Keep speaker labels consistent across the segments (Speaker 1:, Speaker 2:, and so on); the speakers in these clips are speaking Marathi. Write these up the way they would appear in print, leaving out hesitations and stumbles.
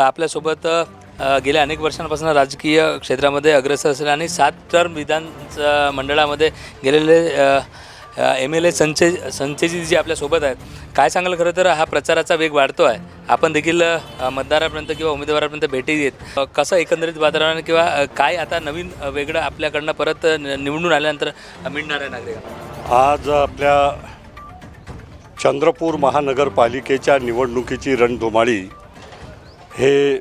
Speaker 1: आपल्यासोबत गेल्या अनेक वर्षांपासून राजकीय क्षेत्रामध्ये अग्रेसर असलेले आणि 7 टर्म विधान मंडळामध्ये गेलेले MLA संचेजी जी आपल्यासोबत आहेत. काय सांगाल, खरं तर हा प्रचाराचा वेग वाढतो आहे. आपण देखील मतदारापर्यंत किंवा उमेदवारापर्यंत भेटी देत कसं एकंदरीत वातावरण किंवा काय आता नवीन वेगळं आपल्याकडनं परत निवडून आल्यानंतर मिळणार आहे नागरिकांना?
Speaker 2: आज आपल्या चंद्रपूर महानगरपालिकेच्या निवडणुकीची रणधुमाळी हे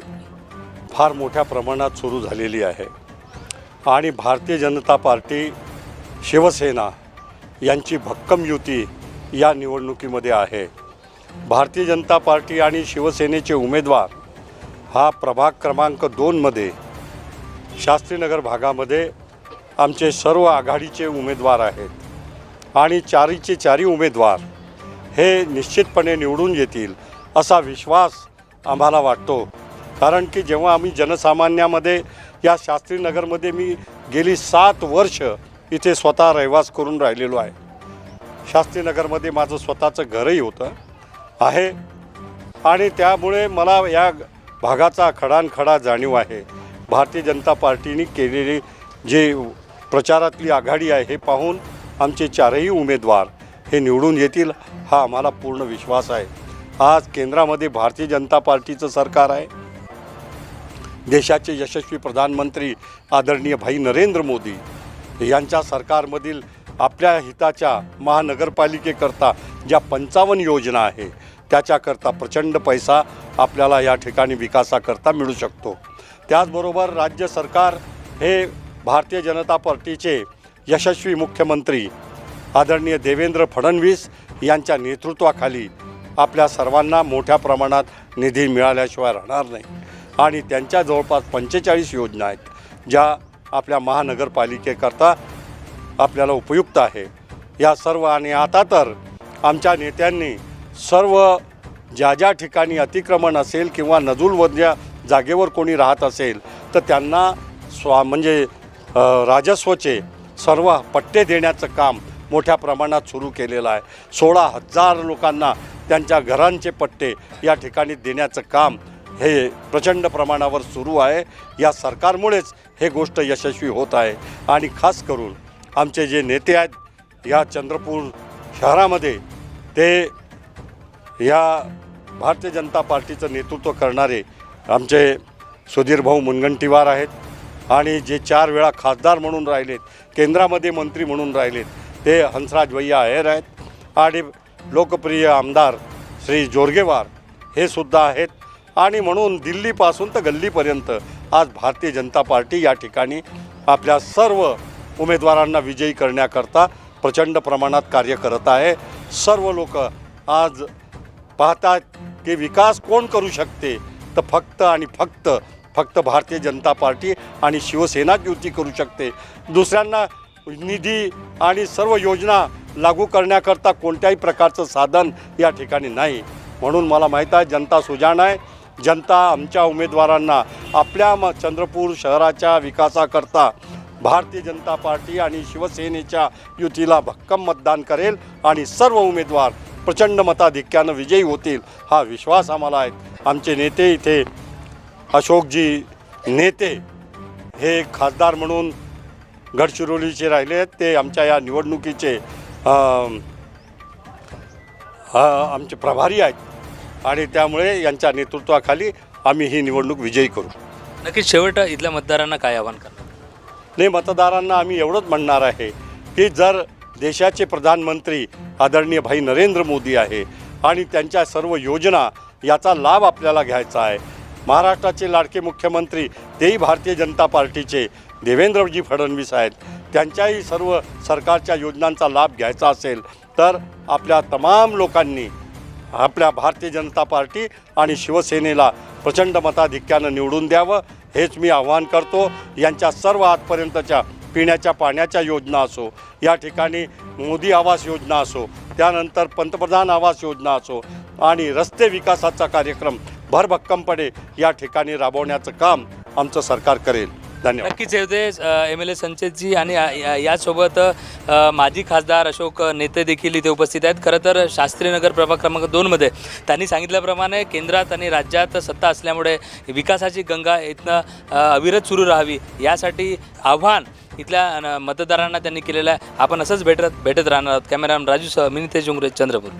Speaker 2: फार मोठ्या प्रमाणात सुरू झालेली आहे आणि भारतीय जनता पार्टी, शिवसेना यांची भक्कम युती या निवडणुकीमध्ये आहे. भारतीय जनता पार्टी आणि शिवसेनेचे उमेदवार हा प्रभाग क्रमांक 2मध्ये शास्त्रीनगर भागामध्ये आमचे सर्व आघाडीचे उमेदवार आहेत आणि चारी उमेदवार हे निश्चितपणे निवडून येतील असा विश्वास आम्हाला वाटतो. कारण की जेव्हा आम्ही जनसामान्यामध्ये या शास्त्रीनगरमध्ये मी गेली 7 वर्ष इथे स्वतः रहिवास करून राहिलेलो आहे. शास्त्रीनगरमध्ये माझं स्वतःचं घरही होतं आहे आणि त्यामुळे मला या भागाचा खडानखडा जाणीव आहे. भारतीय जनता पार्टीने केलेली जे प्रचारातली आघाडी आहे हे पाहून आमचे 4ही उमेदवार हे निवडून येतील हा आम्हाला पूर्ण विश्वास आहे. आज केंद्रामध्ये भारतीय जनता पार्टीचं सरकार आहे. देशाचे यशस्वी प्रधानमंत्री आदरणीय भाई नरेंद्र मोदी यांच्या सरकारमधील आपल्या हिताच्या महानगरपालिकेकरता ज्या 55 योजना आहे त्याच्याकरता प्रचंड पैसा आपल्याला या ठिकाणी विकासाकरता मिळू शकतो. त्याचबरोबर राज्य सरकार हे भारतीय जनता पार्टीचे यशस्वी मुख्यमंत्री आदरणीय देवेंद्र फडणवीस यांच्या नेतृत्वाखाली आपल्या सर्वांना मोठ्या प्रमाणात निधी मिळाल्याशिवाय राहणार नाही आणि त्यांच्या जवळपास 45 योजना आहेत ज्या आपल्या महानगरपालिकेकरता आपल्याला उपयुक्त आहे. या सर्व आणि आता तर आमच्या नेत्यांनी सर्व ज्या ठिकाणी अतिक्रमण असेल किंवा नजूलवरच्या जागेवर कोणी राहत असेल तर त्यांना म्हणजे राजस्वचे सर्व पट्टे देण्याचं काम मोठ्या प्रमाणात सुरू केलेलं आहे. 16,000 लोकांना त्यांच्या घरांचे पट्टे या ठिकाणी देण्याचं काम हे प्रचंड प्रमाणावर सुरू आहे. या सरकारमुळेच हे गोष्ट यशस्वी होत आहे आणि खास करून आमचे जे नेते आहेत या चंद्रपूर शहरामध्ये ते या भारतीय जनता पार्टीचं नेतृत्व करणारे आमचे सुधीर भाऊ मुनगंटीवार आहेत आणि जे 4 वेळा खासदार म्हणून राहिलेत, केंद्रामध्ये मंत्री म्हणून राहिलेत ते हंसराज भैया अहेर आहेत आणि लोकप्रिय आमदार श्री जोरगेवार हे सुद्धा आहेत. आणि म्हणून दिल्लीपासून तर गल्लीपर्यंत आज भारतीय जनता पार्टी या ठिकाणी आपल्या सर्व उमेदवारांना विजयी करण्याकरता प्रचंड प्रमाणात कार्य करत आहे. सर्व लोक आज पाहतात की विकास कोण करू शकते तर फक्त आणि फक्त भारतीय जनता पार्टी आणि शिवसेना युती करू शकते. दुसऱ्यांना निधी आणि सर्व योजना लागू करण्याकरता कोणत्याही प्रकारचं साधन या ठिकाणी नाही. म्हणून मला माहीत आहे जनता सुजाण आहे. जनता आमच्या उमेदवारांना आपल्या चंद्रपूर शहराच्या विकासाकरता भारतीय जनता पार्टी आणि शिवसेनेच्या युतीला भक्कम मतदान करेल आणि सर्व उमेदवार प्रचंड मताधिक्यानं विजयी होतील हा विश्वास आम्हाला आहे. आमचे नेते इथे अशोकजी नेते हे खासदार म्हणून गडचिरोलीचे राहिले आहेत. ते आमच्या या निवडणुकीचे आमचे प्रभारी आहेत आणि त्यामुळे यांच्या नेतृत्वाखाली आम्ही ही निवडणूक विजयी करू.
Speaker 1: नक्कीच शेवट इथल्या मतदारांना काय आवाहन करणार?
Speaker 2: नाही, मतदारांना आम्ही एवढंच म्हणणार आहे की जर देशाचे प्रधानमंत्री आदरणीय भाई नरेंद्र मोदी आहे आणि त्यांच्या सर्व योजना याचा लाभ आपल्याला घ्यायचा आहे. महाराष्ट्राचे लाडके मुख्यमंत्री तेही भारतीय जनता पार्टीचे देवेंद्रजी फडणवीस आहेत. त्यांच्याही सर्व सरकारच्या योजनांचा लाभ घ्यायचा असेल तर आपल्या तमाम लोकांनी आपल्या भारतीय जनता पार्टी आणि शिवसेनेला प्रचंड मताधिक्यानं निवडून द्यावं हेच मी आवाहन करतो. यांच्या सर्व आजपर्यंतच्या पिण्याच्या पाण्याच्या योजना असो, या ठिकाणी मोदी आवास योजना असो, त्यानंतर पंतप्रधान आवास योजना असो आणि रस्ते विकासाचा कार्यक्रम भरभक्कमपणे या ठिकाणी राबवण्याचं काम आमचं सरकार करेल. धन्यवाद.
Speaker 1: नक्कीच हे होते MLA संचेतजी आणि यासोबत माजी खासदार अशोक नेते देखील इथे उपस्थित आहेत. खरं तर शास्त्रीनगर प्रभाग क्रमांक 2मध्ये त्यांनी सांगितल्याप्रमाणे केंद्रात आणि राज्यात सत्ता असल्यामुळे विकासाची गंगा इथनं अविरत सुरू राहावी यासाठी आव्हान इथल्या मतदारांना त्यांनी केलेलं आहे. आपण असंच भेटत राहणार आहोत. कॅमेरामॅन राजूसह मी नितेश जोंगरे, चंद्रपूर.